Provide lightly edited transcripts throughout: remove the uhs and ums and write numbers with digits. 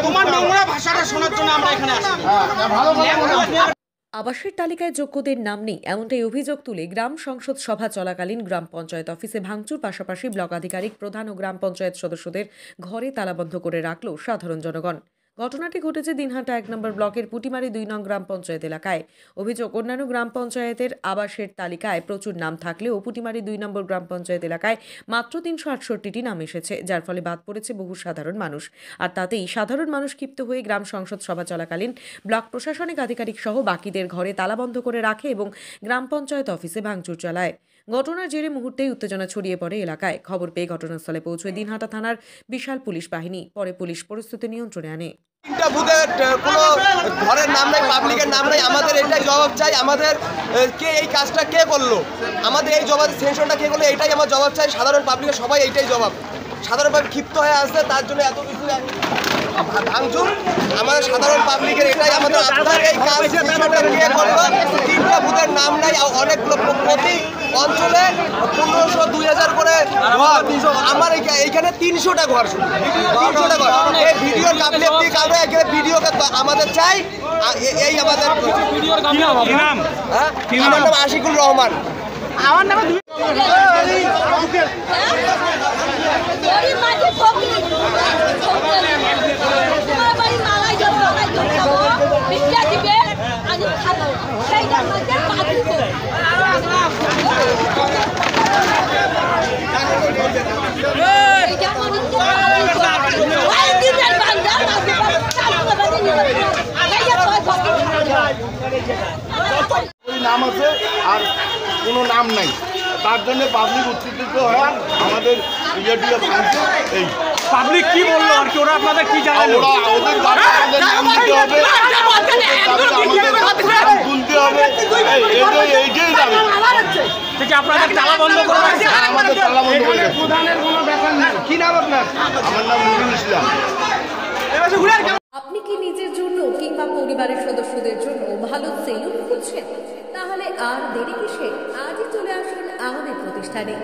তোমার নোংরা ভাষাটা শোনার জন্য আমরা এখানে আসি। আবাসের তালিকায় যোগ্যদের নাম নেই এমনটাই অভিযোগ তুলে গ্রাম সংসদ সভা চলাকালীন গ্রাম পঞ্চায়েত অফিসে ভাঙচুর, পাশাপাশি ব্লক আধিকারিক, প্রধান ও গ্রাম পঞ্চায়েত সদস্যদের ঘরে তালাবন্ধ করে রাখল সাধারণ জনগণ। ঘটনাটি ঘটেছে দিনহাটা 1 নম্বর ব্লকের পুটিমারি 2 নং গ্রাম পঞ্চায়েত এলাকায়। অভিযোগ, অন্যান্য গ্রাম পঞ্চায়েতের আবাসের তালিকায় প্রচুর নাম থাকলেও পুটিমারি 2 নম্বর গ্রাম পঞ্চায়েত এলাকায় মাত্র 368টি নাম এসেছে, যার ফলে বাদ পড়েছে বহু সাধারণ মানুষ। আর তাতেই সাধারণ মানুষ ক্ষিপ্ত হয়ে গ্রাম সংসদ সভা চলাকালীন ব্লক প্রশাসনিক আধিকারিক সহ বাকিদের ঘরে তালাবন্ধ করে রাখে এবং গ্রাম পঞ্চায়েত অফিসে ভাঙচুর চালায়। ঘটনার জেরে মুহূর্তেই উত্তেজনা ছড়িয়ে পড়ে এলাকায়। খবর পেয়ে ঘটনাস্থলে পৌঁছয় দিনহাটা থানার বিশাল পুলিশ বাহিনী। পরে পুলিশ পরিস্থিতি নিয়ন্ত্রণে আনে। তিনটা বুথে কোনো ঘরের নাম নাই, পাবলিকের নাম নাই। আমাদের এটাই জবাব চাই, আমাদের কে এই কাজটা কে করলো, আমাদের এই জবাব সেনশনটা কে করলো, এটাই আমার জবাব চাই। সাধারণ পাবলিকের সবাই এইটাই জবাব। সাধারণভাবে ক্ষিপ্ত হয়ে আসছে, তার জন্য এত কিছু ভাঙচুর। আমাদের সাধারণ পাবলিকের এটাই আমাদের আত্মার, এই কাজ সেনশনটা কে করলো। তিনটা বুথের নাম নাই, অনেকগুলো প্রতি অঞ্চলে 1500 2000 করে ঘর। আমার এইখানে 300টা ঘর, শুধু 300টা ঘর। এই ভিডিওর গাফিলতি কারণে এখানে ভিডিওকে আমাদের চাই। এই আমাদের আমার নাম আশিকুর রহমান। আমার নামে নাম আছে আর কোনো নাম নাই, তার জন্য পাবলিক উত্তেজিত হয়। আমাদের এই পাবলিক কি বললো আর কি, ওরা আপনাদের কি জানালো? ওদের আমাদের নাম দিতে হবে, আমাদের তুলতে হবে, এইটাই দাবি থেকে আপনাদের তালা বন্ধ করে রাখছে। আমাদের তালা বন্ধ করে রাখছে। প্রধানের কোনো ব্যাপার না। কি নাম আপনার? আমার নাম নুরুল ইসলাম। আপনি কি নিজের জন্য কিংবা পরিবারের সদস্যদের জন্য ভালো সেলুন খুঁজছেন? তাহলে আর দেরি কিসে? আজই চলে আসুন আমাদের প্রতিষ্ঠানে।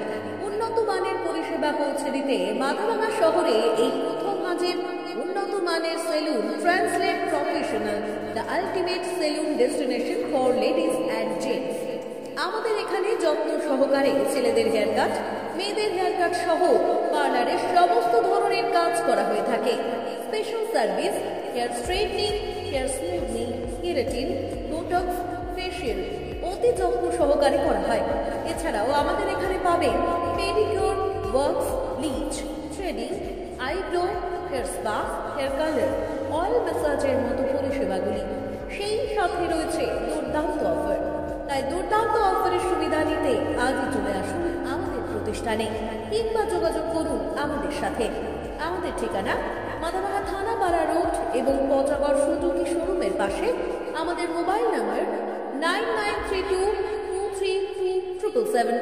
উন্নত মানের পরিষেবা পৌঁছে দিতে মাথাভাঙা শহরে এই প্রথম হাজির উন্নত মানের salon translate professional, the ultimate salon destination for ladies and gents. আমাদের এখানে যত্ন সহকারে ছেলেদের হেয়ার কাট, মেয়েদের হেয়ার কাট সহ পার্লারের সমস্ত ধরনের কাজ করা হয়ে থাকে। Special service, hair straightening, hair smoothing, keratin, botox, facial অতি যত্ন সহকারে করা হয়। এছাড়াও আমাদের এখানে পাবেন pedicure, wax, bleach, threading, eyebrow, hair spa, hair colour, oil ম্যাসাজের মতো পরিষেবাগুলি। সেই সাথে রয়েছে দুর্দান্ত অফার। তাই দুর্দান্ত অফারের সুবিধা নিতে আজই চলে আসুন আমাদের প্রতিষ্ঠানে কিংবা যোগাযোগ করুন আমাদের সাথে। আমাদের ঠিকানা মাথাভাঙা থানা পাড়া রোড এবং পচাগড় সুজুকি শোরুমের পাশে। আমাদের মোবাইল নাম্বার 9932 232 777।